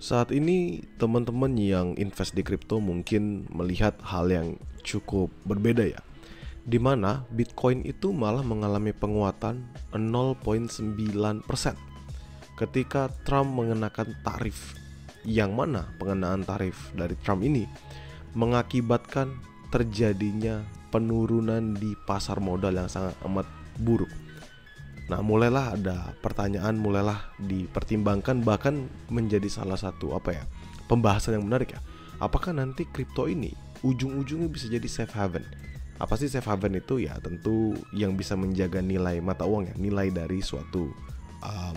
Saat ini teman-teman yang invest di kripto mungkin melihat hal yang cukup berbeda ya. Di mana Bitcoin itu malah mengalami penguatan 0,9% ketika Trump mengenakan tarif. Yang mana pengenaan tarif dari Trump ini mengakibatkan terjadinya penurunan di pasar modal yang sangat amat buruk. Nah, mulailah ada pertanyaan, mulailah dipertimbangkan, bahkan menjadi salah satu pembahasan yang menarik ya. Apakah nanti kripto ini ujung-ujungnya bisa jadi safe haven? Apa sih safe haven itu? Ya tentu yang bisa menjaga nilai mata uang ya, nilai dari suatu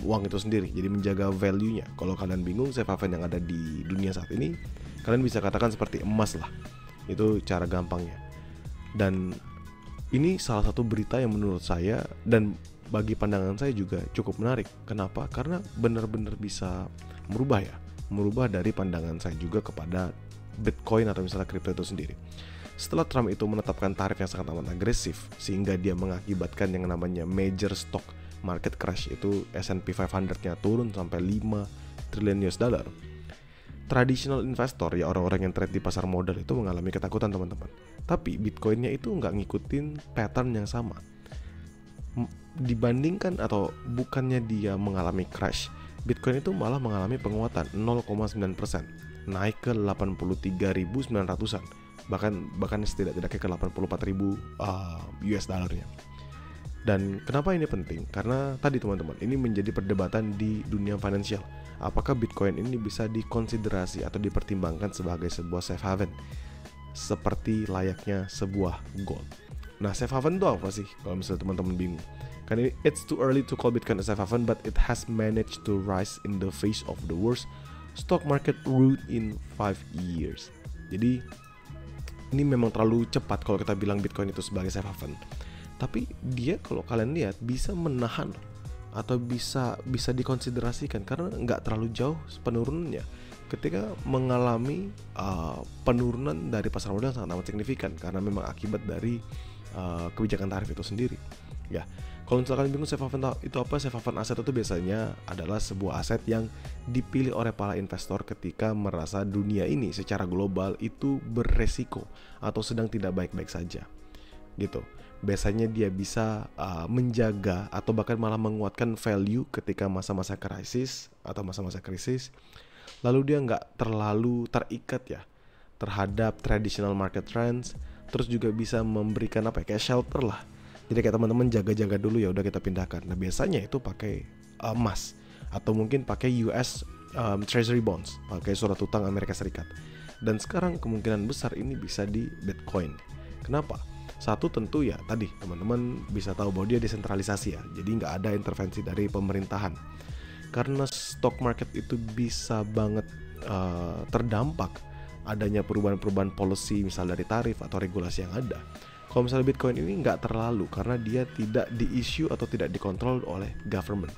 uang itu sendiri. Jadi menjaga value-nya. Kalau kalian bingung safe haven yang ada di dunia saat ini, kalian bisa katakan seperti emas lah. Itu cara gampangnya. Dan ini salah satu berita yang menurut saya dan bagi pandangan saya juga cukup menarik. Kenapa? Karena benar-benar bisa merubah dari pandangan saya juga kepada Bitcoin atau misalnya kripto itu sendiri. Setelah Trump itu menetapkan tarif yang sangat amat agresif sehingga dia mengakibatkan yang namanya major stock market crash, itu S&P 500-nya turun sampai 5 triliun US dollar. Traditional investor ya, orang-orang yang trade di pasar modal itu mengalami ketakutan teman-teman. Tapi Bitcoinnya itu nggak ngikutin pattern yang sama. Dibandingkan atau bukannya dia mengalami crash, Bitcoin itu malah mengalami penguatan 0,9%, naik ke 83.900-an, bahkan setidaknya ke 84.000 US dollarnya. Dan kenapa ini penting? Karena tadi teman-teman, ini menjadi perdebatan di dunia finansial. Apakah Bitcoin ini bisa dikonsiderasi atau dipertimbangkan sebagai sebuah safe haven seperti layaknya sebuah gold? Nah, safe haven itu apa sih? Kalau misalnya teman-teman bingung. Karena it's too early to call Bitcoin a safe haven, but it has managed to rise in the face of the worst stock market run in 5 years. Jadi ini memang terlalu cepat kalau kita bilang Bitcoin itu sebagai safe haven. Tapi dia kalau kalian lihat bisa menahan atau bisa dikonsiderasikan karena nggak terlalu jauh penurunannya ketika mengalami penurunan dari pasar modal sangat amat signifikan karena memang akibat dari kebijakan tarif itu sendiri. Ya, kalau misalkan bingung safe haven itu apa? Safe haven aset itu biasanya adalah sebuah aset yang dipilih oleh para investor ketika merasa dunia ini secara global itu beresiko atau sedang tidak baik-baik saja. Gitu. Biasanya dia bisa menjaga atau bahkan malah menguatkan value ketika masa-masa krisis atau masa-masa krisis. Lalu dia nggak terlalu terikat ya terhadap traditional market trends. Terus juga bisa memberikan kayak shelter lah. Jadi kayak teman-teman jaga-jaga dulu ya udah kita pindahkan. Nah biasanya itu pakai emas atau mungkin pakai US Treasury bonds, pakai surat utang Amerika Serikat. Dan sekarang kemungkinan besar ini bisa di Bitcoin. Kenapa? Satu tentu ya tadi teman-teman bisa tahu bahwa dia desentralisasi ya. Jadi nggak ada intervensi dari pemerintahan. Karena stock market itu bisa banget terdampak adanya perubahan-perubahan policy misal dari tarif atau regulasi yang ada. Kalau misalnya Bitcoin ini nggak terlalu karena dia tidak di-issue atau tidak dikontrol oleh government.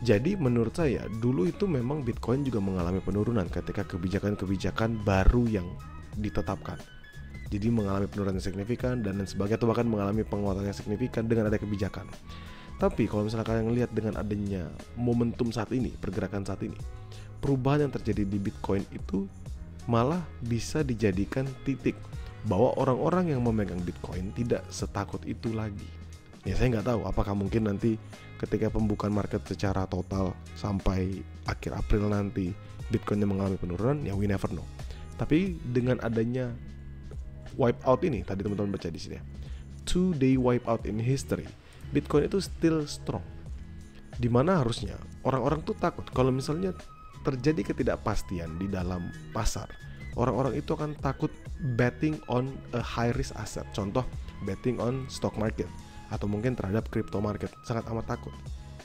Jadi menurut saya dulu itu memang Bitcoin juga mengalami penurunan ketika kebijakan-kebijakan baru yang ditetapkan. Jadi mengalami penurunan yang signifikan dan lain sebagainya, atau bahkan mengalami penguatan yang signifikan dengan ada kebijakan. Tapi kalau misalnya kalian lihat dengan adanya momentum saat ini, pergerakan saat ini, perubahan yang terjadi di Bitcoin itu malah bisa dijadikan titik bahwa orang-orang yang memegang Bitcoin tidak setakut itu lagi. Ya saya nggak tahu apakah mungkin nanti ketika pembukaan market secara total sampai akhir April nanti Bitcoinnya mengalami penurunan, ya we never know. Tapi dengan adanya wipeout ini, tadi teman-teman baca di sini ya, 2-day wipeout in history, Bitcoin itu still strong. Dimana harusnya orang-orang tuh takut kalau misalnya terjadi ketidakpastian di dalam pasar, orang-orang itu akan takut betting on a high risk asset. Contoh, betting on stock market atau mungkin terhadap crypto market, sangat amat takut.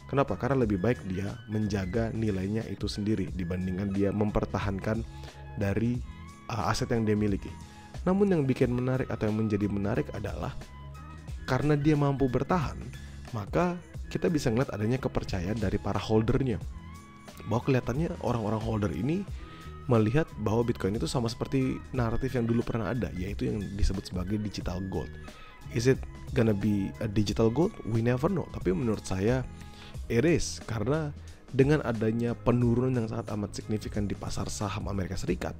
Kenapa? Karena lebih baik dia menjaga nilainya itu sendiri dibandingkan dia mempertahankan dari aset yang dia miliki. Namun yang bikin menarik atau yang menjadi menarik adalah karena dia mampu bertahan, maka kita bisa ngeliat adanya kepercayaan dari para holdernya. Bahwa kelihatannya orang-orang holder ini melihat bahwa Bitcoin itu sama seperti naratif yang dulu pernah ada, yaitu yang disebut sebagai digital gold. Is it gonna be a digital gold? We never know. Tapi menurut saya it is, karena dengan adanya penurunan yang sangat amat signifikan di pasar saham Amerika Serikat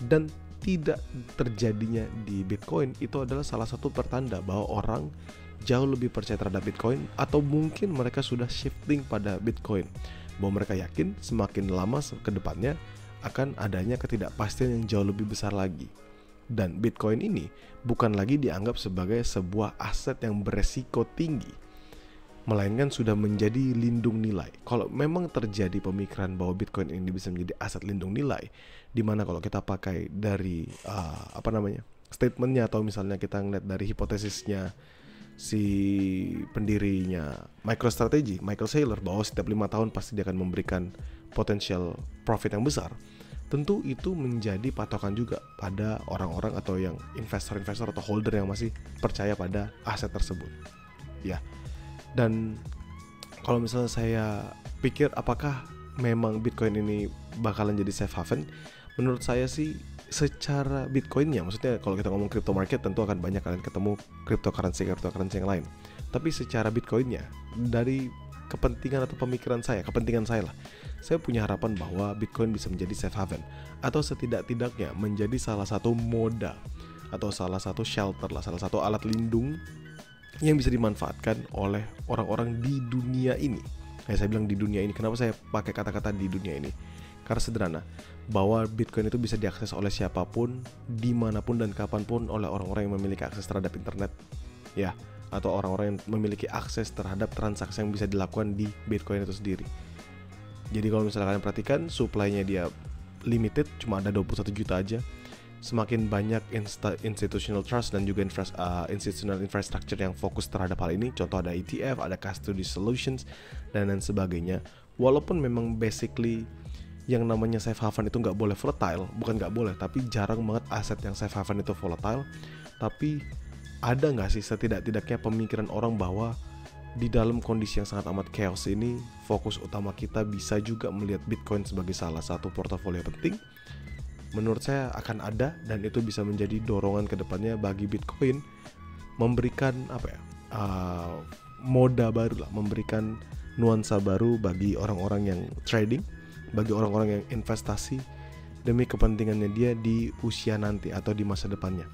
dan tidak terjadinya di Bitcoin, itu adalah salah satu pertanda bahwa orang jauh lebih percaya terhadap Bitcoin, atau mungkin mereka sudah shifting pada Bitcoin, bahwa mereka yakin semakin lama ke depannya akan adanya ketidakpastian yang jauh lebih besar lagi. Dan Bitcoin ini bukan lagi dianggap sebagai sebuah aset yang beresiko tinggi, melainkan sudah menjadi lindung nilai. Kalau memang terjadi pemikiran bahwa Bitcoin ini bisa menjadi aset lindung nilai, di mana kalau kita pakai dari statementnya, atau misalnya kita ngeliat dari hipotesisnya si pendirinya MicroStrategy, Michael Saylor, bahwa setiap 5 tahun pasti dia akan memberikan potential profit yang besar, tentu itu menjadi patokan juga pada orang-orang atau yang investor-investor atau holder yang masih percaya pada aset tersebut, ya. Dan kalau misalnya saya pikir apakah memang Bitcoin ini bakalan jadi safe haven, menurut saya sih secara Bitcoinnya, maksudnya kalau kita ngomong crypto market tentu akan banyak kalian ketemu cryptocurrency yang lain. Tapi secara Bitcoinnya, dari kepentingan atau pemikiran saya, kepentingan saya lah, saya punya harapan bahwa Bitcoin bisa menjadi safe haven, atau setidak-tidaknya menjadi salah satu moda atau salah satu shelter lah, salah satu alat lindung yang bisa dimanfaatkan oleh orang-orang di dunia ini. Saya bilang di dunia ini, kenapa saya pakai kata-kata di dunia ini? Karena sederhana, bahwa Bitcoin itu bisa diakses oleh siapapun, dimanapun dan kapanpun, oleh orang-orang yang memiliki akses terhadap internet, ya, atau orang-orang yang memiliki akses terhadap transaksi yang bisa dilakukan di Bitcoin itu sendiri. Jadi kalau misalnya kalian perhatikan, supply-nya dia limited, cuma ada 21 juta aja. Semakin banyak institutional trust dan juga institutional infrastructure yang fokus terhadap hal ini. Contoh ada ETF, ada custody solutions, dan lain sebagainya. Walaupun memang basically yang namanya safe haven itu nggak boleh volatile, bukan nggak boleh, tapi jarang banget aset yang safe haven itu volatile. Tapi ada nggak sih setidak-tidaknya pemikiran orang bahwa di dalam kondisi yang sangat amat chaos ini, fokus utama kita bisa juga melihat Bitcoin sebagai salah satu portofolio penting? Menurut saya akan ada, dan itu bisa menjadi dorongan ke depannya bagi Bitcoin memberikan moda baru lah, memberikan nuansa baru bagi orang-orang yang trading, bagi orang-orang yang investasi demi kepentingannya dia di usia nanti atau di masa depannya.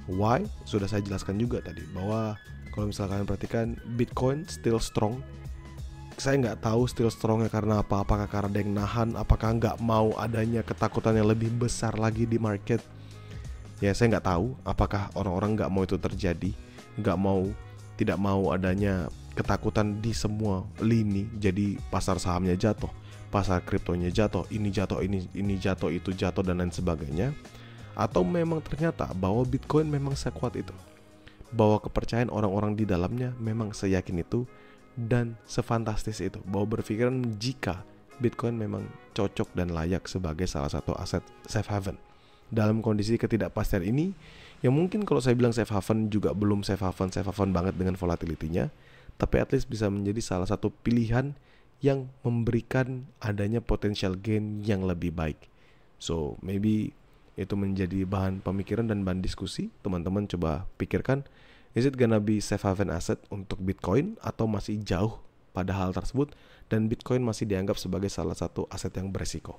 Why? Sudah saya jelaskan juga tadi, bahwa kalau misalnya kalian perhatikan, Bitcoin still strong. Saya nggak tahu still strongnya karena apa. Apakah karena ada yang nahan, apakah nggak mau adanya ketakutan yang lebih besar lagi di market. Ya saya nggak tahu apakah orang-orang nggak mau itu terjadi, tidak mau adanya ketakutan di semua lini. Jadi pasar sahamnya jatuh, pasar kriptonya jatuh, ini jatuh, ini jatuh, itu jatuh, dan lain sebagainya. Atau memang ternyata bahwa Bitcoin memang sekuat itu, bahwa kepercayaan orang-orang di dalamnya memang seyakin itu dan sefantastis itu, bahwa berpikiran jika Bitcoin memang cocok dan layak sebagai salah satu aset safe haven. Dalam kondisi ketidakpastian ini, yang mungkin kalau saya bilang safe haven juga belum safe haven banget dengan volatility-nya, tapi at least bisa menjadi salah satu pilihan yang memberikan adanya potential gain yang lebih baik. So maybe itu menjadi bahan pemikiran dan bahan diskusi. Teman-teman coba pikirkan, is it gonna be safe haven asset untuk Bitcoin atau masih jauh pada hal tersebut, dan Bitcoin masih dianggap sebagai salah satu aset yang beresiko.